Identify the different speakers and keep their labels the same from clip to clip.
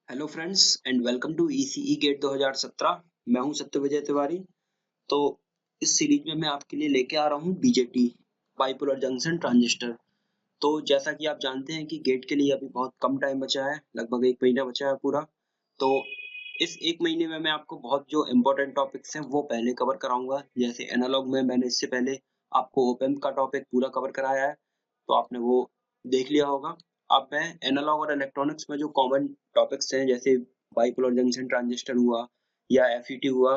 Speaker 1: Hello friends and welcome to ECE GATE 2017। मैं हूं सत्यविजय तिवारी। तो इस सीरीज में मैं आपके लिए लेके आ रहा हूं बीजेटी बाइपोलर जंक्शन ट्रांजिस्टर। तो जैसा कि आप जानते हैं कि गेट के लिए अभी बहुत कम टाइम बचा है, लगभग 1 महीना बचा है पूरा। तो इस 1 महीने में मैं आपको बहुत जो इम्पोर्टेंट टॉपिक्स हैं वो पहले कवर कराऊंगा। जैसे एनालॉग में मैंने इससे पहले आपको ओपेम्प का टॉपिक पूरा कवर कराया है, तो आपने वो देख लिया होगा। अब मैं एनालॉग और इलेक्ट्रॉनिक्स में जो कॉमन टॉपिक्स हैं, जैसे बाइपोलर जंक्शन ट्रांजिस्टर हुआ या एफईटी हुआ,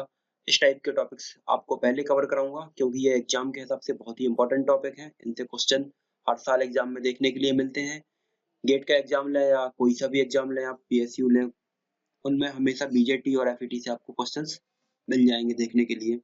Speaker 1: इस टाइप के टॉपिक्स आपको पहले कवर कराऊंगा, क्योंकि ये एग्जाम के हिसाब से बहुत ही इंपॉर्टेंट टॉपिक है। इनसे क्वेश्चन हर साल एग्जाम में देखने के लिए मिलते हैं। गेट का एग्जाम लें या कोई सा भी एग्जाम लें, आप पीएसयू लें, उनमें हमेशा बीजेटी और एफईटी से आपको क्वेश्चंस मिल जाएंगे देखने के लिए।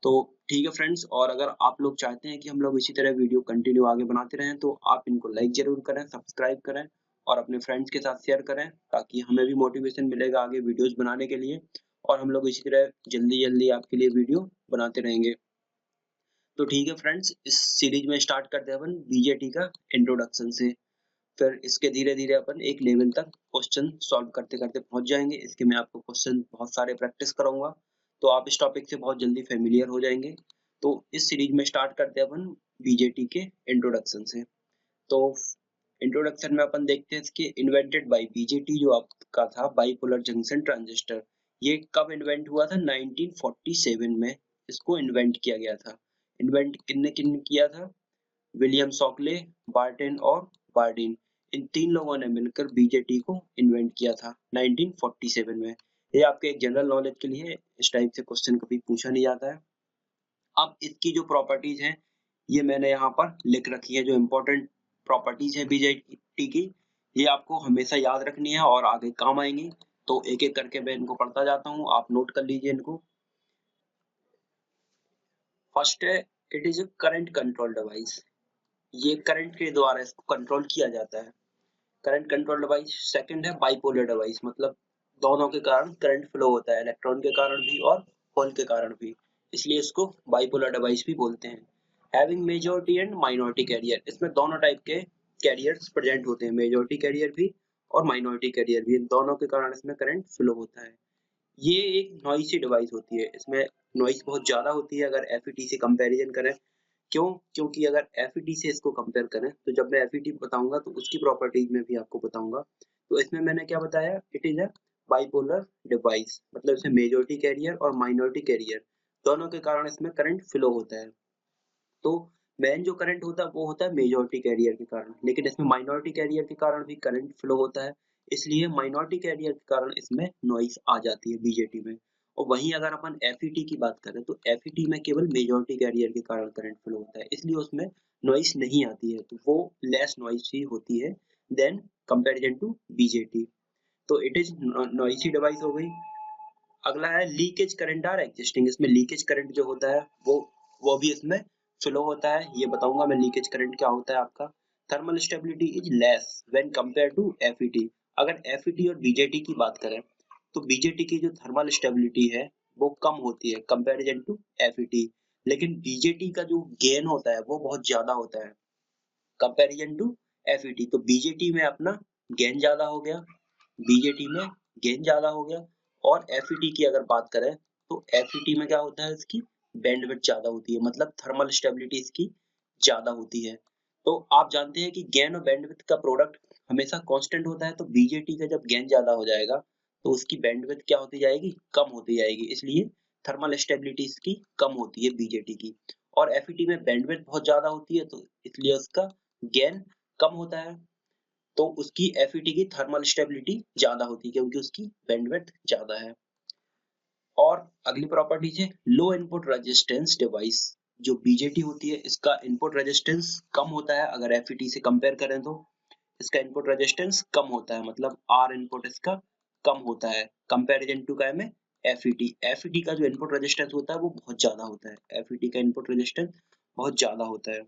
Speaker 1: तो ठीक है फ्रेंड्स, और अगर आप लोग चाहते हैं कि हम लोग इसी तरह वीडियो कंटिन्यू आगे बनाते रहें, तो आप इनको लाइक जरूर करें, सब्सक्राइब करें और अपने फ्रेंड्स के साथ शेयर करें, ताकि हमें भी मोटिवेशन मिलेगा आगे वीडियोस बनाने के लिए, और हम लोग इसी तरह जल्दी जल्दी आपके लिए वीडियो बनाते रहेंगे। तो ठीक है फ्रेंड्स, इस सीरीज में स्टार्ट करते हैं अपन बीजेटी का इंट्रोडक्शन से। फिर इसके धीरे धीरे अपन एक लेवल तक क्वेश्चन सॉल्व करते करते पहुंच जाएंगे। इसके मैं आपको क्वेश्चन बहुत सारे प्रैक्टिस कराऊंगा, तो आप इस टॉपिक से बहुत जल्दी फेमिलियर हो जाएंगे। तो इस सीरीज में स्टार्ट करते हैं अपन बीजेटी के इंट्रोडक्शन से। तो इंट्रोडक्शन में अपन देखते हैं इसके इन्वेंटेड बाय बीजेटी, जो आपका था बाइपोलर जंक्शन ट्रांजिस्टर। ये कब इन्वेंट हुआ था? 1947 में इसको इन्वेंट किया गया था। इन्वेंट किन्ने किन्ने किया था? विलियम शॉकले, बार्टेन और बार्डिन, इन तीन लोगों ने मिलकर बीजेटी को इन्वेंट किया था 1947 में। ये आपके एक जनरल नॉलेज के लिए है, इस टाइप से क्वेश्चन कभी पूछा नहीं जाता है। अब इसकी जो प्रॉपर्टीज हैं, ये मैंने यहाँ पर लिख रखी है। जो इम्पोर्टेंट प्रॉपर्टीज है बीजेटी की, ये आपको हमेशा याद रखनी है और आगे काम आएंगी। तो एक एक करके मैं इनको पढ़ता जाता हूँ, आप नोट कर लीजिए इनको। फर्स्ट है, it is a current control device. ये करंट के द्वारा इसको कंट्रोल किया जाता है, करंट कंट्रोल डिवाइस। सेकंड है बाइपोलर डिवाइस, मतलब दोनों के कारण करंट फ्लो होता है, इलेक्ट्रॉन के कारण भी और होल के कारण भी, इसलिए इसको बाइपोलर डिवाइस भी बोलते हैं। Having majority and minority carrier, इसमें दोनों टाइप के कैरियर्स प्रेजेंट होते हैं, मेजॉरिटी कैरियर भी और माइनॉरिटी कैरियर भी। इन दोनों के कारण इसमें करंट फ्लो होता है। ये एक नॉइसी डिवाइस होती है, इसमें नॉइस बहुत ज्यादा होती है अगर एफईटी से कंपैरिजन करें। क्यों? क्योंकि अगर एफईटी से इसको कंपेयर करें, तो जब मैं एफईटी बताऊंगा तो उसकी प्रॉपर्टीज में भी आपको बताऊंगा। तो इसमें मैंने क्या बताया? It is a bipolar device, मतलब इसमें मेजॉरिटी कैरियर और माइनॉरिटी कैरियर दोनों के कारण इसमें करंट फ्लो होता है। तो मेन जो करंट होता है वो होता है मेजॉरिटी कैरियर के कारण, लेकिन इसमें माइनॉरिटी कैरियर के कारण भी करंट फ्लो होता है, इसलिए माइनॉरिटी कैरियर के कारण इसमें नॉइस आ जाती है बीजेटी में। और वहीं अगर अपन एफईटी की बात करें, तो एफईटी में केवल मेजॉरिटी कैरियर के कारण करंट फ्लो होता है, इसलिए उसमें नॉइस नहीं आती है, तो वो लेस नॉइस ही होती है देन कंपैरिजन टू बीजेटी। तो इट इज नॉइसी डिवाइस हो गई। अगला है लीकेज करंट आर एग्जिस्टिंग। इसमें लीकेज करंट जो होता है वो भी इसमें फ्लो होता है, ये बताऊंगा मैं लीकेज करंट क्या होता है आपका। Thermal stability is less when compare to FET. अगर एफईटी और बीजेटी की बात करें, तो बीजेटी की जो थर्मल स्टेबिलिटी है वो कम होती है कंपैरिजन टू एफईटी, लेकिन बीजेटी का जो गेन होता है वो बहुत ज्यादा होता है कंपैरिजन टू एफईटी। तो बीजेटी में अपना गेन ज्यादा हो गया, बीजेटी में गेन ज्यादा हो गया। और एफईटी की अगर बात करें, तो एफईटी में क्या होता है? इसकी बैंडविड्थ ज्यादा होती है, मतलब थर्मल स्टेबिलिटी इसकी ज्यादा होती है। तो आप जानते हैं कि गेन और बैंडविड्थ का प्रोडक्ट हमेशा कांस्टेंट होता है, तो बीजेटी का जब गेन ज्यादा हो जाएगा, तो उसकी बैंडविड्थ क्या होती जाएगी? कम होती जाएगी, इसलिए थर्मल स्टेबिलिटी इसकी कम होती है बीजेटी की। और एफईटी में बैंडविड्थ बहुत ज्यादा होती है, तो इसलिए उसका गेन कम होता है, तो उसकी एफईटी की थर्मल स्टेबिलिटी ज्यादा होती है, क्योंकि उसकी बैंडविड्थ ज्यादा है। और अगली प्रॉपर्टीज है लो इनपुट रेजिस्टेंस डिवाइस। जो बीजेटी होती है, इसका इनपुट रेजिस्टेंस कम होता है अगर एफईटी से कंपेयर करें, तो इसका इनपुट रेजिस्टेंस कम होता है, मतलब आर इनपुट इसका कम होता है कंपैरिजन टू क्या में एफईटी। एफईटी का जो इनपुट रेजिस्टेंस होता है वो बहुत ज्यादा होता है, एफईटी का इनपुट रेजिस्टेंस बहुत ज्यादा होता है,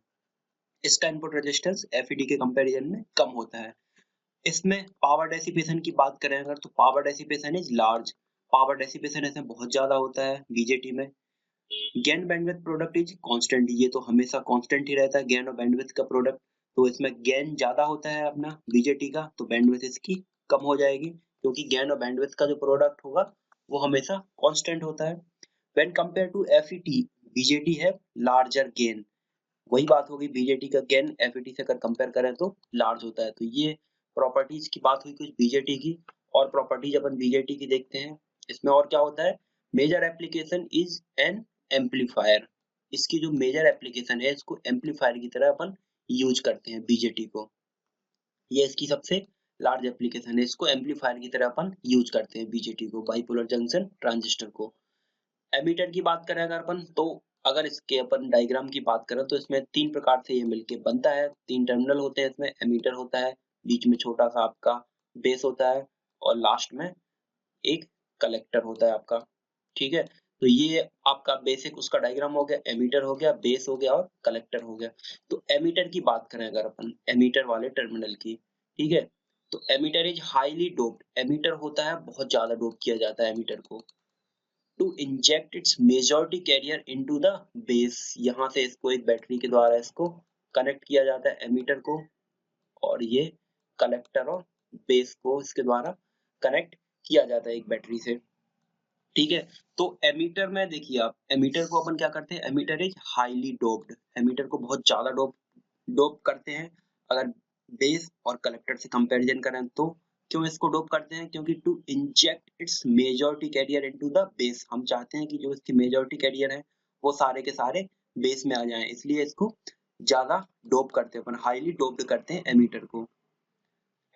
Speaker 1: इसका इनपुट रेजिस्टेंस एफईटी के कंपैरिजन में कम होता है। इसमें पावर डेसिपेशन की बात करें अगर, तो power dissipation is large. Power dissipation इसमें बहुत ज्यादा होता है बीजेटी में। Gain bandwidth product is constant, ये तो हमेशा कांस्टेंट ही रहता है गेन और बैंडविड्थ का प्रोडक्ट। तो इसमें गेन ज्यादा होता है अपना बीजेटी का, तो बैंडविड्थ इसकी कम हो जाएगी, क्योंकि गेन और बैंडविड्थ का जो प्रोडक्ट होगा वो हमेशा कांस्टेंट होता है। When compare to FET, BJT है लार्जर गेन। वही बात होगी, बीजेटी का गेन एफईटी से अगर कंपेयर करें तो लार्ज होता है। तो ये प्रॉपर्टीज की बात हुई कुछ बीजेटी की। और प्रॉपर्टीज अपन बीजेटी की देखते हैं। इसमें और क्या होता है, major application is an amplifier. इसकी जो मेजर एप्लीकेशन है इसको एम्पलीफायर की तरह अपन यूज करते हैं बीजेटी को। ये इसकी सबसे लार्ज एप्लीकेशन है, इसको एम्पलीफायर की तरह अपन यूज करते हैं बीजेटी को, बाइपोलर जंक्शन ट्रांजिस्टर को। एमीटर की बात करें अगर अपन, तो अगर इसके अपन डायग्राम की बात करें तो इसमें तीन प्रकार से ये मिलके बनता है। तीन टर्मिनल होते हैं इसमें, एमीटर होता है, बीच में छोटा सा आपका बेस होता है, और लास्ट में एक कलेक्टर होता है आपका। ठीक है, तो ये आपका बेसिक उसका डायग्राम हो गया, एमीटर हो गया, बेस हो गया और कलेक्टर हो गया। तो एमीटर की बात करें अगर अपन, एमीटर वाले टर्मिनल की, ठीक है, तो emitter is highly doped. Emitter होता है बहुत ज्यादा डोप किया जाता है एमीटर को, to inject its majority carrier into the base. यहाँ से इसको एक बैटरी के द्वारा इसको कनेक्ट किया जाता है एमीटर को, और ये कलेक्टर और बेस को इसके द्वारा कनेक्ट किया जाता है एक बैटरी से। ठीक है, तो एमीटर में देखिए आप, एमीटर को अपन क्या करते हैं, emitter is highly doped. Emitter को बहुत ज्यादा डोप करते हैं अगर बेस और कलेक्टर से कंपैरिजन करें तो। क्यों इसको डोप करते हैं, क्योंकि to inject its majority carrier into the base. हम चाहते हैं कि जो इसकी मेजॉरिटी कैरियर है वो सारे के सारे बेस में आ जाएं, इसलिए इसको ज्यादा डोप करते हैं अपन, हाईली डोप्ड करते हैं एमीटर को।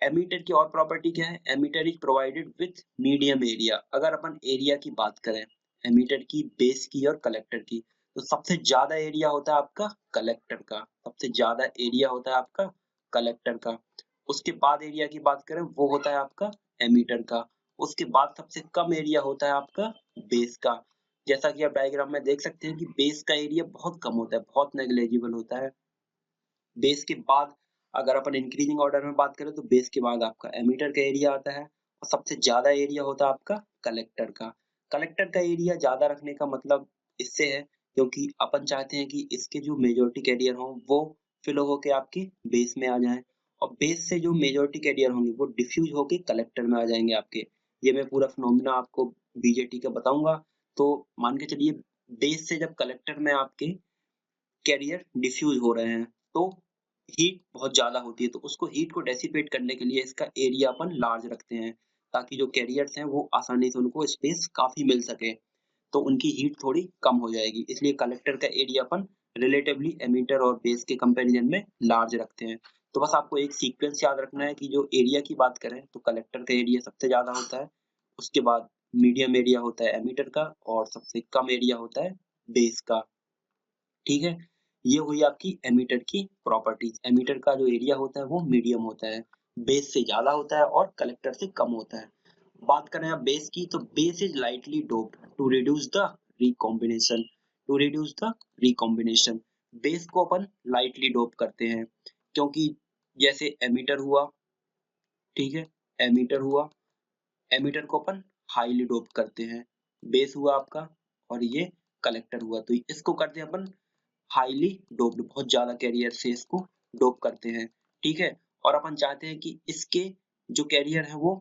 Speaker 1: एमीटर की और प्रॉपर्टी क्या है, emitter is provided with medium area. अगर अपन एरिया की बात करें एमीटर की, बेस की और कलेक्टर की, तो सबसे ज्यादा एरिया होता है आपका कलेक्टर का, सबसे ज्यादा एरिया होता है आपका कलेक्टर का। उसके बाद एरिया की बात करें वो होता है आपका एमीटर का। उसके बाद सबसे कम एरिया होता है आपका बेस का। जैसा कि आप डायग्राम में देख सकते हैं कि बेस का एरिया बहुत कम होता है, बहुत नेग्लेजिबल होता है। बेस के बाद अगर अपन इंक्रीजिंग ऑर्डर में बात करें तो बेस के बाद आपका एमीटर का एरिया आता है, और सबसे ज्यादा एरिया होता है आपका कलेक्टर का। कलेक्टर का एरिया ज्यादा रखने का मतलब इससे है क्योंकि अपन चाहते हैं कि इसके जो मेजॉरिटी कैरियर हो वो फिल होके आपके बेस में आ जाए, और बेस से जो मेजॉरिटी कैरियर होंगे वो डिफ्यूज होके कलेक्टर में आ जाएंगे आपके। ये मैं पूरा फिनोमिना आपको बीजेटी का बताऊंगा। तो मान के चलिए, बेस से जब कलेक्टर में आपके कैरियर डिफ्यूज हो रहे हैं तो हीट बहुत ज्यादा होती है, तो उसको हीट को डेसिपेट करने के लिए इसका एरिया अपन लार्ज रखते हैं, ताकि जो कैरियर्स हैं वो आसानी से उनको स्पेस काफी मिल सके, तो उनकी हीट थोड़ी कम हो जाएगी। इसलिए कलेक्टर का एरिया अपन रिलेटिवली एमीटर और बेस के कंपैरिजन में लार्ज रखते हैं। तो बस आपको एक सीक्वेंस याद रखना है कि जो एरिया की बात करें तो कलेक्टर का एरिया सबसे ज्यादा होता है, उसके बाद मीडियम एरिया होता है एमीटर का, और सबसे कम एरिया होता है बेस का। ठीक है, ये हुई आपकी एमीटर की प्रॉपर्टीज। एमीटर का जो एरिया होता है वो मीडियम होता है, बेस से ज्यादा होता है और कलेक्टर से कम होता है। बात करें आप बेस की, तो base is lightly doped to reduce the recombination. To reduce the recombination, base को अपन लाइटली डोप करते हैं, क्योंकि जैसे एमीटर हुआ, ठीक है, एमीटर हुआ, एमीटर को अपन हाईली डोप करते हैं, बेस हुआ आपका, और ये कलेक्टर हुआ, तो इसको करते हैं अपन हाईली डोप्ड, बहुत ज्यादा कैरियर से इसको डोप करते हैं। ठीक है, और अपन चाहते हैं कि इसके जो कैरियर है वो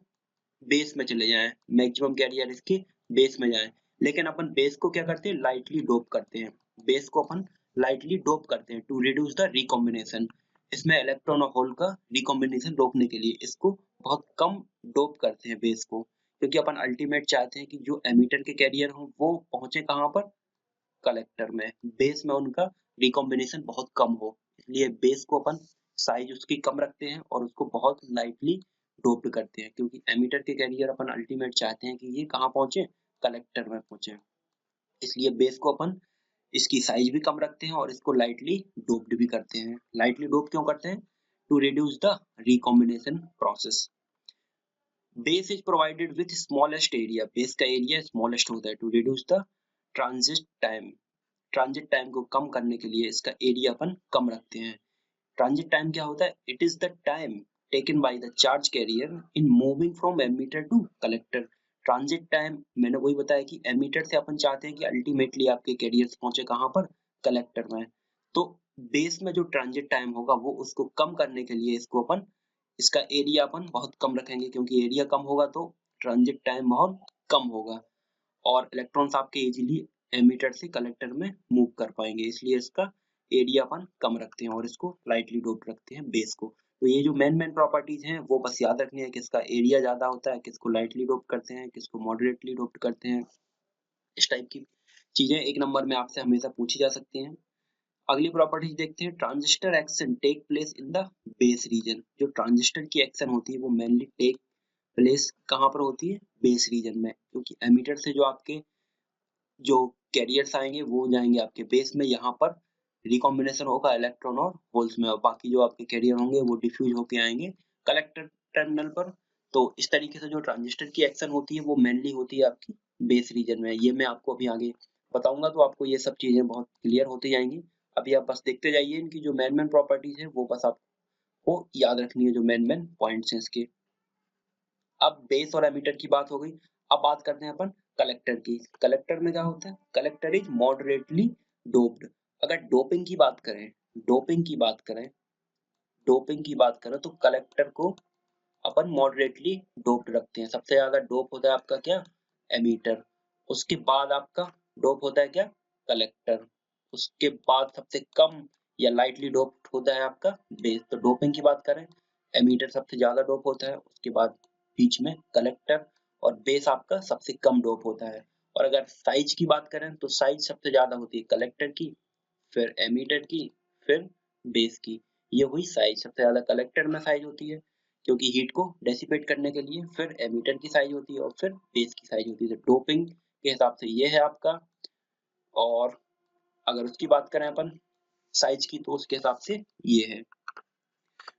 Speaker 1: बेस में चले जाएं, मैक्सिमम कैरियर इसके बेस में जाएं। लेकिन अपन बेस को क्या करते हैं, लाइटली डोप करते हैं। बेस को अपन लाइटली डोप करते हैं टू रिड्यूस द रिकॉम्बिनेशन। इसमें इलेक्ट्रॉन और होल का रिकॉम्बिनेशन रोकने के लिए इसको बहुत कम डोप करते हैं बेस को, क्योंकि अपन अल्टीमेट चाहते हैं कि जो एमीटर के कैरियर हो वो पहुंचे कहाँ पर, कलेक्टर में। बेस में उनका रिकॉम्बिनेशन बहुत कम हो, इसलिए बेस को अपन साइज उसकी कम रखते हैं और उसको बहुत लाइटली डोप्ड करते हैं, क्योंकि एमीटर के कैरियर अपन अल्टीमेट चाहते हैं कि ये कहाँ पहुंचे, कलेक्टर में पहुंचे। इसलिए बेस को अपन इसकी साइज भी कम रखते हैं और इसको लाइटली डोप्ड भी करते हैं। लाइटली डोप क्यों करते हैं, to reduce the recombination process. Base is provided with smallest area, base का एरिया स्मॉलेस्ट होता है to reduce the transit time. Transit time को कम करने के लिए इसका एरिया अपन कम रखते हैं। ट्रांजिट टाइम क्या होता है, it is the time taken by the charge carrier in moving from emitter to collector. Transit time मैंने वही बताया कि एमीटर से अपन चाहते हैं कि अल्टीमेटली आपके कैरियर्स पहुंचे कहाँ पर, कलेक्टर में। तो बेस में जो ट्रांजिट टाइम होगा वो उसको कम करने के लिए इसको अपन इसका एरिया अपन बहुत कम रखेंगे क्योंकि एरिया कम होगा तो ट्रांजिट टाइम बहुत कम होगा और इलेक्ट्रॉन्स आपके इजीली एमिटर से कलेक्टर में मूव कर पाएंगे, इसलिए इसका एरिया अपन कम रखते हैं और इसको लाइटली डोप रखते हैं बेस को। तो ये जो मेन प्रॉपर्टीज हैं वो बस याद रखनी है, किसका एरिया ज्यादा होता है, किसको लाइटली डोप करते हैं, किसको मॉडरेटली डोप करते हैं। इस टाइप की चीजें 1 नंबर में आपसे हमेशा पूछी जा सकती हैं। अगली प्रॉपर्टीज देखते हैं, transistor action take place in the base region. जो ट्रांजिस्टर की एक्शन होती है वो मेनली टेक प्लेस कहाँ पर होती है, बेस रीजन में, क्योंकि एमीटर से जो आपके जो कैरियर्स आएंगे वो जाएंगे आपके बेस में, यहाँ पर रिकॉम्बिनेशन होगा इलेक्ट्रॉन और होल्स में और बाकी जो आपके कैरियर होंगे वो डिफ्यूज होके आएंगे कलेक्टर टर्मिनल पर। तो इस तरीके से जो ट्रांजिस्टर की एक्शन होती है वो मेनली होती है आपकी बेस रीजन में। ये मैं आपको अभी आगे बताऊंगा तो आपको ये सब चीजें बहुत क्लियर होती जाएंगी। अभी आप बस देखते जाइए, इनकी जो मेन प्रॉपर्टीज है वो बस आपको याद रखनी है, जो मेन पॉइंट्स हैं इसके। अब बेस और एमीटर की बात हो गई, अब बात करते हैं अपन कलेक्टर की। कलेक्टर में क्या होता है, कलेक्टर इज मॉडरेटली डोप्ड। अगर डोपिंग की बात करें, डोपिंग की बात करें डोपिंग की बात करें तो कलेक्टर को अपन मॉडरेटली डोप्ड रखते हैं। सबसे ज्यादा डोप होता है आपका क्या, एमीटर। उसके बाद आपका डोप होता है क्या, कलेक्टर। उसके बाद सबसे कम या लाइटली डोप्ड होता है आपका बेस। तो डोपिंग की बात करें, एमीटर सबसे ज्यादा डोप होता है, उसके बाद बीच में कलेक्टर और बेस आपका सबसे कम डोप होता है। और अगर साइज की बात करें तो साइज सबसे ज्यादा होती है कलेक्टर की, फिर एमीटर की, फिर बेस की। ये हुई साइज, सबसे ज्यादा कलेक्टर में साइज होती है क्योंकि हीट को डेसिपेट करने के लिए, फिर एमीटर की साइज होती है और फिर बेस की साइज होती है। तो डोपिंग के हिसाब से ये है आपका। और अगर उसकी बात करें अपन साइज की तो उसके हिसाब से ये है।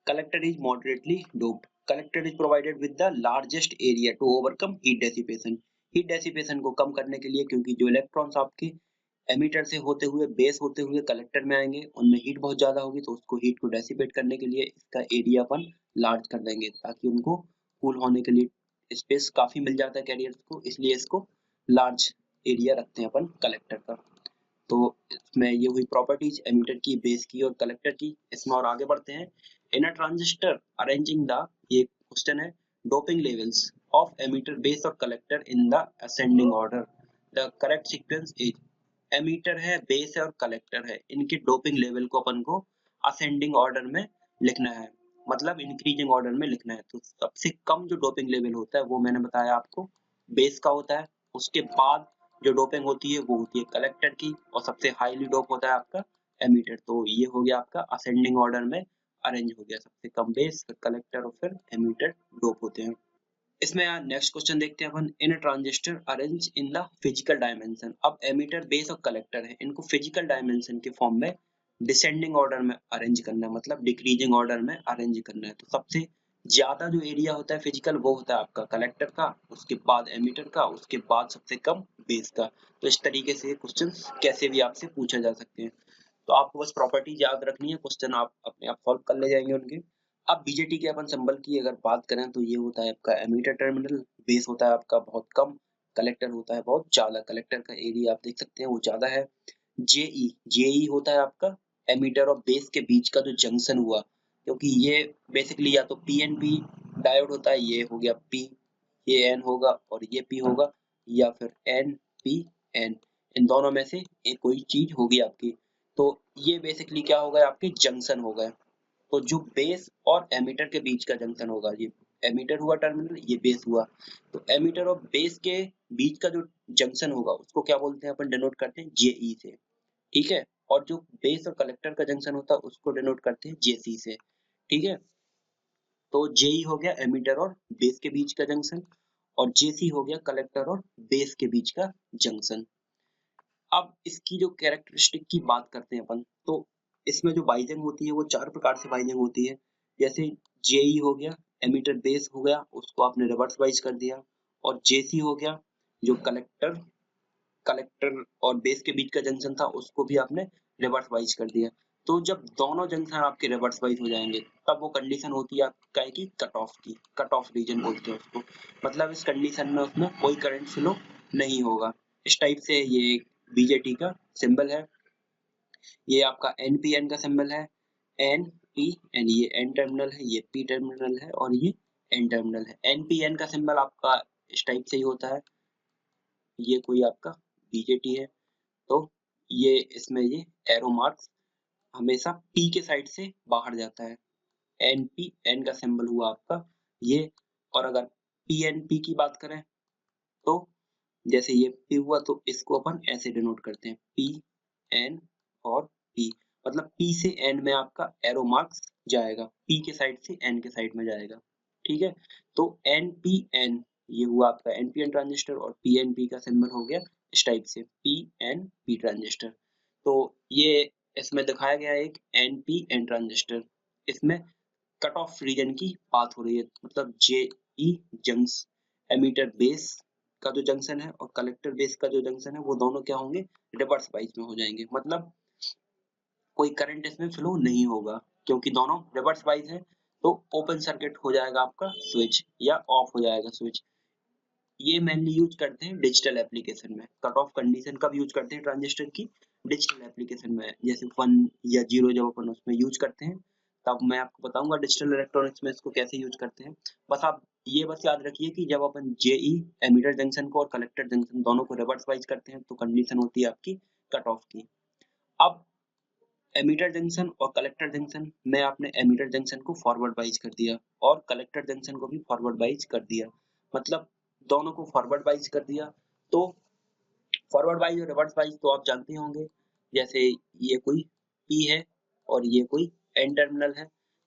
Speaker 1: Collector is moderately doped. Collector is provided with the largest area to overcome heat dissipation. Heat dissipation को कम करने के लिए, क्योंकि जो इलेक्ट्रॉन्स आपके एमीटर से होते हुए बेस होते हुए कलेक्टर में आएंगे उनमें हीट बहुत ज्यादा होगी, तो उसको हीट को डेसिपेट करने के लिए इसका एरिया अपन लार्ज कर देंगे ताकि उनको कूल होने के लिए स्पेस काफी मिल जाता है कैरियर्स को, इसलिए इसको लार्ज एरिया रखते हैं अपन कलेक्टर का। तो इसमें ये हुई प्रॉपर्टीज एमीटर की, बेस की और कलेक्टर की। इसमें और आगे बढ़ते हैं। In a transistor arranging the, ये क्वेश्चन है, doping levels of emitter base और collector in the ascending order. The correct sequence is, emitter है, बेस है और कलेक्टर है, इनके डोपिंग लेवल को अपन को असेंडिंग ऑर्डर में लिखना है, मतलब इंक्रीजिंग ऑर्डर में लिखना है। तो सबसे कम जो डोपिंग लेवल होता है वो मैंने बताया आपको बेस का होता है, उसके बाद जो डोपिंग होती है वो होती है कलेक्टर की और सबसे हाईली डोप होता है आपका एमीटर। तो ये हो गया आपका असेंडिंग ऑर्डर में अरेंज हो गया, सबसे कम बेस, फिर कलेक्टर और फिर एमीटर डोप होते हैं। इसमें यार नेक्स्ट क्वेश्चन देखते हैं अपन, in transistor arrange in the physical dimension. अब एमीटर बेस और कलेक्टर है, इनको फिजिकल डायमेंशन के फॉर्म में डिसेंडिंग ऑर्डर में अरेंज करना है, मतलब डिक्रीजिंग ऑर्डर में अरेंज करना है। तो सबसे ज्यादा जो एरिया होता है फिजिकल वो होता है आपका कलेक्टर का, उसके बाद एमीटर का, उसके बाद सबसे कम बेस का। तो इस तरीके से क्वेश्चन कैसे भी आपसे पूछा जा सकते हैं। तो आपको बस प्रॉपर्टीज याद रखनी है, क्वेश्चन आप अपने आप सॉल्व कर ले जाएंगे उनके। अब बीजेटी के अपन सिंबल की अगर बात करें तो ये होता है आपका एमीटर टर्मिनल, बेस होता है आपका बहुत कम, कलेक्टर होता है बहुत ज्यादा। कलेक्टर का एरिया आप देख सकते हैं वो ज्यादा है। जेई, जेई होता है आपका एमीटर और बेस के बीच का जो जंक्शन हुआ, क्योंकि ये बेसिकली या तो पीएनपी डायोड होता है, ये हो गया पी, ये एन होगा और ये पी होगा, या फिर एन पी एन, इन दोनों में से एक कोई चीज होगी आपकी। तो ये बेसिकली क्या होगा, आपके जंक्शन हो गए। तो जो बेस और एमीटर के बीच का जंक्शन होगा, ये एमीटर हुआ टर्मिनल, ये बेस हुआ। तो एमीटर और बेस के बीच का जो जंक्शन होगा उसको क्या बोलते हैं, अपन डिनोट करते हैं जेई से, ठीक है। और जो बेस और कलेक्टर का जंक्शन होता है उसको डिनोट करते हैं जेसी से, ठीक है। तो जेई हो गया एमीटर और बेस के बीच का जंक्शन और जेसी हो गया कलेक्टर और बेस के बीच का जंक्शन। अब इसकी जो कैरेक्टरिस्टिक की बात करते हैं अपन, तो इसमें जो बाइजिंग होती है वो 4 प्रकार से बाइजिंग होती है। जैसे जेई हो गया, एमीटर बेस हो गया, उसको आपने रिवर्स वाइज कर दिया। और जेसी हो गया, जो कलेक्टर कलेक्टर और बेस के बीच का जंक्शन था उसको भी आपने रिवर्स वाइज कर दिया। तो जब दोनों जंक्शन आपके रिवर्स वाइज हो जाएंगे तब वो कंडीशन होती है आपका है कि कट ऑफ की, कट ऑफ रीजन बोलते हैं उसको। मतलब इस कंडीशन में उसमें कोई करंट फ्लो नहीं होगा। इस टाइप से ये बीजेटी का सिंबल है। ये आपका एनपीएन का सिंबल है, एन पी एन, ये एन टर्मिनल है, ये पी टर्मिनल है और ये एन टर्मिनल है। एन पी एन का सिंबल आपका इस टाइप से ही होता है, ये कोई आपका बीजेटी है, तो ये इसमें ये एरो मार्क्स हमेशा पी के साइड से बाहर जाता है। एन पी एन का सिंबल हुआ आपका ये। और अगर पी एन पी की बात करें तो जैसे ये पी हुआ तो इसको अपन ऐसे डिनोट करते हैं, पी एन और पी, मतलब पी से एन में आपका एरो मार्क्स जाएगा, पी के साइड से एन के साइड में जाएगा, ठीक है। तो एन पी एन ये हुआ आपका एन पी एन ट्रांजिस्टर और पी एन पी का सिंबल हो गया इस टाइप से, पी एन पी ट्रांजिस्टर। तो ये इसमें दिखाया गया है एक एन पी एन ट्रांजिस्टर। इसमें कट ऑफ रीजन की बात हो रही है, मतलब जे ई जंक्स एमीटर बेस का जो जंक्शन है और कलेक्टर बेस का जो जंक्शन है वो दोनों क्या होंगे, रिवर्स वाइज में हो जाएंगे, मतलब कोई करंट इसमें फ्लो नहीं होगा क्योंकि दोनों रिवर्स वाइज है। तो ओपन सर्किट हो जाएगा आपका स्विच या ऑफ हो जाएगा स्विच। ये मेनली यूज करते हैं डिजिटल एप्लीकेशन में, कट ऑफ कंडीशन कब यूज करते हैं ट्रांजिस्टर की, डिजिटल एप्लीकेशन में, जैसे 1 या 0 जब अपन उसमें यूज करते हैं तब मैं आपको बताऊंगा डिजिटल इलेक्ट्रॉनिक्स में इसको कैसे यूज करते हैं। बस आप ये बस याद रखिए कि जब अपन जेई एमीटर जंक्शन को और कलेक्टर जंक्शन दोनों को रिवर्स वाइज करते हैं तो कंडीशन होती है आपकी कट ऑफ की। अब एमीटर जंक्शन और कलेक्टर जंक्शन में आपने एमीटर जंक्शन को फॉरवर्ड वाइज कर दिया और कलेक्टर जंक्शन को भी फॉरवर्ड वाइज कर दिया, मतलब दोनों को फॉरवर्ड वाइज कर दिया। तो फॉरवर्ड वाइज और रिवर्स वाइज तो आप जानते होंगे, जैसे ये कोई P है और ये कोई N टर्मिनल है,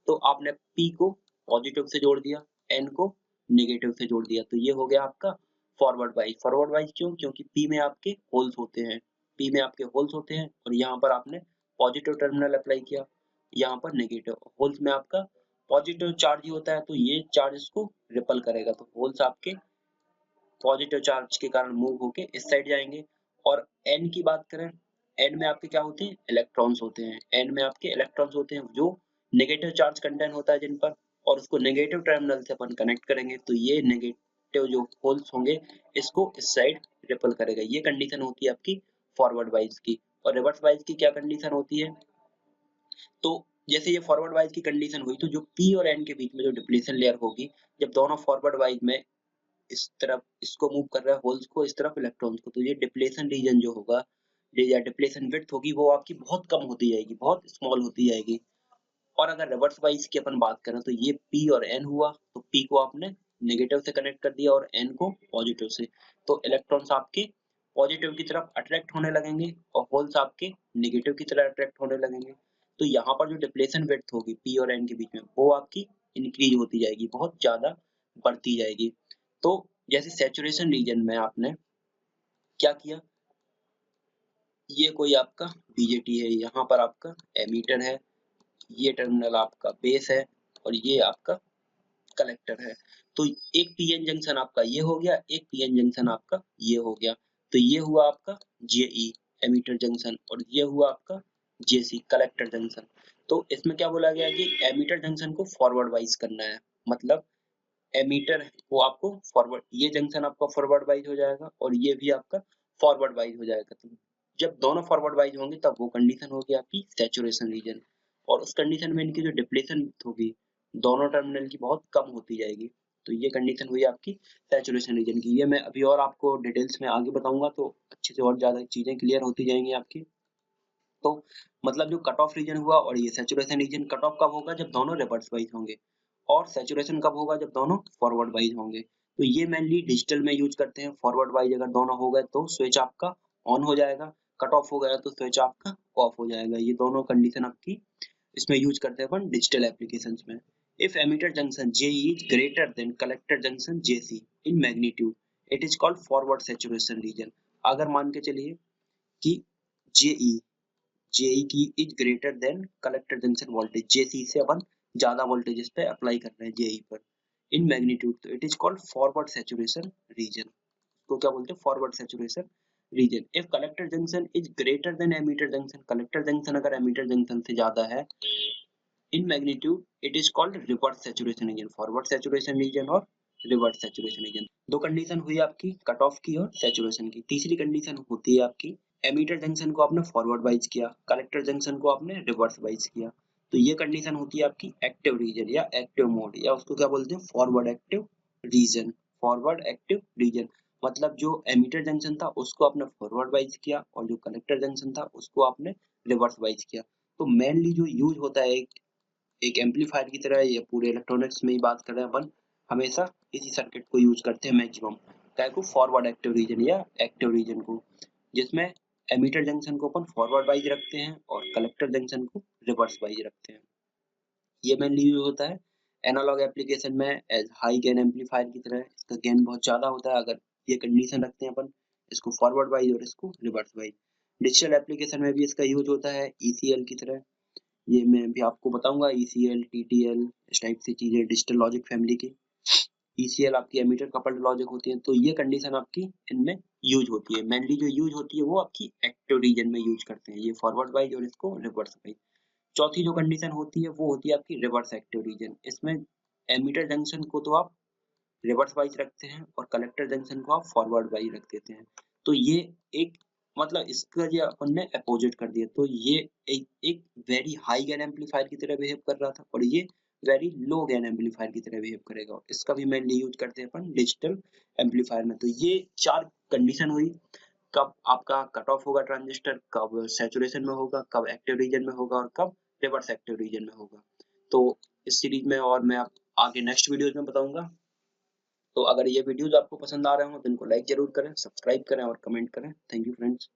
Speaker 1: तो आपने P को पॉजिटिव से जोड़ दिया, N को नेगेटिव से जोड़ दिया, तो ये हो गया आपका फॉरवर्ड वाइज। फॉरवर्ड वाइज क्यों, क्योंकि P में आपके होल्स होते हैं, P में आपके होल्स होते हैं और यहाँ पर आपने पॉजिटिव टर्मिनल अप्लाई किया, यहाँ पर नेगेटिव। होल्स में आपका पॉजिटिव चार्ज ही होता है तो ये चार्ज इसको रिपल करेगा, तो होल्स आपके पॉजिटिव चार्ज के कारण मूव होके इस साइड जाएंगे। और एन की बात करें, एन में आपके क्या होते हैं, इलेक्ट्रॉन्स होते हैं, एन में आपके इलेक्ट्रॉन्स होते हैं जो नेगेटिव चार्ज कंटेंट होता है जिन पर, और उसको नेगेटिव टर्मिनल से अपन कनेक्ट करेंगे तो ये नेगेटिव जो होल्स होंगे इसको इस साइड रिपल करेगा। ये कंडीशन होती है आपकी फॉरवर्ड वाइज की। और रिवर्स वाइज की क्या कंडीशन होती है, तो जैसे ये फॉरवर्ड वाइज की कंडीशन हुई तो जो पी और एन के बीच में जो डिप्लीशन लेयर होगी, जब दोनों फॉरवर्ड वाइज में इस तरफ इसको मूव कर रहा है होल्स को, इस तरफ इलेक्ट्रॉन्स को, तो ये डिप्लेशन रीजन जो होगा या डिप्लेशन विड्थ होगी वो आपकी बहुत कम होती जाएगी, बहुत स्मॉल होती जाएगी। और अगर रिवर्स वाइज की अपन बात करें तो ये P और N हुआ, तो P को आपने नेगेटिव से कनेक्ट कर दिया और N को पॉजिटिव से, तो इलेक्ट्रॉन्स आपके पॉजिटिव की तरफ अट्रैक्ट होने लगेंगे और होल्स आपके नेगेटिव की तरफ अट्रैक्ट होने लगेंगे। तो यहाँ पर जो डिप्लेशन विड्थ होगी P और N के बीच में वो आपकी इंक्रीज होती जाएगी, बहुत ज्यादा बढ़ती जाएगी। तो जैसे सैचुरेशन रीजन में आपने क्या किया, ये कोई आपका बीजेटी है, यहाँ पर आपका एमीटर है, ये टर्मिनल आपका बेस है और ये आपका कलेक्टर है। तो एक पीएन जंक्शन आपका ये हो गया, एक पीएन जंक्शन आपका ये हो गया, तो ये हुआ आपका जेई एमीटर जंक्शन और ये हुआ आपका जेसी कलेक्टर जंक्शन। तो इसमें क्या बोला गया कि एमीटर जंक्शन को फॉरवर्ड वाइज करना है, मतलब एमीटर वो आपको फॉरवर्ड, ये जंक्शन आपका फॉरवर्ड वाइज हो जाएगा और ये भी आपका फॉरवर्ड वाइज हो जाएगा। तो जब दोनों फॉरवर्ड वाइज होंगे तब वो कंडीशन होगी आपकी सैचुरेशन रीजन, और उस कंडीशन में इनकी जो डिप्लेशन होगी दोनों टर्मिनल की बहुत कम होती जाएगी, तो ये कंडीशन हुई आपकी सैचुरेशन रीजन की। ये मैं अभी और आपको डिटेल्स में आगे बताऊंगा तो अच्छे से और ज्यादा चीजें क्लियर होती जाएंगी आपकी। तो मतलब जो कट ऑफ रीजन हुआ और ये सैचुरेशन रीजन, कट ऑफ कब होगा जब दोनों रिवर्स वाइज होंगे और सैचुरेशन कब होगा जब दोनों फॉरवर्ड वाइज होंगे। तो ये मेनली डिजिटल में यूज करते हैं, फॉरवर्ड वाइज अगर दोनों हो गए तो स्विच आपका ऑन हो जाएगा, कट ऑफ हो गया तो स्विच आपका ऑफ हो जाएगा। ये दोनों कंडीशन आपकी इसमें यूज करते हैं अपन डिजिटल एप्लीकेशंस में। If emitter junction J is greater than collector junction JC in magnitude it is called forward saturation region. अगर मान के चलिए कि जेई जेई की is greater than collector junction voltage, JC से अपन ज्यादा वोल्टेज इस पे अप्लाई कर रहे हैं जेई पर इन मैग्नीट्यूड, तो it is called forward saturation region. तो क्या बोलते हैं, forward saturation region. If collector junction is greater than emitter junction, collector junction अगर एमीटर जंक्शन से ज्यादा है in magnitude it is called reverse saturation region, forward saturation region और reverse saturation region. दो कंडीशन हुई आपकी कट ऑफ की और सैचुरेशन की। तीसरी कंडीशन होती है आपकी एमीटर जंक्शन को आपने फॉरवर्ड वाइज किया, कलेक्टर जंक्शन को आपने रिवर्स वाइज किया, तो ये कंडीशन होती है आपकी एक्टिव रीजन या एक्टिव मोड, या उसको क्या बोलते हैं, forward active region. Forward active region मतलब जो एमिटर जंक्शन था उसको आपने फॉरवर्ड वाइज किया और जो कलेक्टर जंक्शन था उसको आपने रिवर्स वाइज किया। तो मेनली जो यूज होता है एक एम्पलीफायर की तरह, ये पूरे इलेक्ट्रॉनिक्स में ही बात कर रहे हैं अपन, हमेशा इसी सर्किट को यूज करते हैं मैक्सिमम, क्या को, फॉरवर्ड एक्टिव रीजन या एक्टिव रीजन को, जिसमें एमिटर जंक्शन को अपन फॉरवर्ड वाइज रखते हैं और कलेक्टर जंक्शन को रिवर्स वाइज रखते हैं। ये मेनली यूज होता है एनालॉग एप्लीकेशन में एज हाई गेन एम्पलीफायर की तरह, इसका गेन बहुत ज्यादा होता है अगर ये कंडीशन रखते हैं अपन, इसको फॉरवर्ड वाइज और इसको रिवर्स वाइज। डिजिटल एप्लीकेशन में भी इसका यूज होता है ईसीएल की तरह, ये मैं भी आपको बताऊंगा, ईसीएल, टीटीएल, इस टाइप से चीजें डिजिटल लॉजिक फैमिली की। ईसीएल आपकी एमीटर कपल्ड लॉजिक होती है, तो ये कंडीशन आपकी इनमें यूज होती है। मेनली जो यूज होती है वो आपकी एक्टिव रीजन में यूज करते हैं, ये फॉरवर्ड वाइज और इसको रिवर्स वाइज। चौथी जो कंडीशन होती है वो होती है आपकी रिवर्स एक्टिव रीजन। इसमें एमीटर जंक्शन को तो आप रिवर्स वाइज रखते हैं और कलेक्टर जंक्शन को आप फॉरवर्ड वाइज रख देते हैं। तो ये एक मतलब इसका जो अपन ने अपोजिट कर दिया, तो ये एक वेरी हाई गेन एम्पलीफायर की तरह बिहेव कर रहा था और ये वेरी लो गेन एम्पलीफायर की तरह बिहेव करेगा। इसका भी मेनली यूज करते हैं अपन डिजिटल एम्पलीफायर में। तो ये चार कंडीशन हुई, कब आपका कट ऑफ होगा ट्रांजिस्टर, कब सैचुरेशन में होगा, कब एक्टिव रीजन में होगा और कब रिवर्स एक्टिव रीजन में होगा। तो इस सीरीज में और मैं आप आगे नेक्स्ट वीडियोज में बताऊंगा। तो अगर ये वीडियोस आपको पसंद आ रहे हो तो इनको लाइक जरूर करें, सब्सक्राइब करें और कमेंट करें। Thank you friends.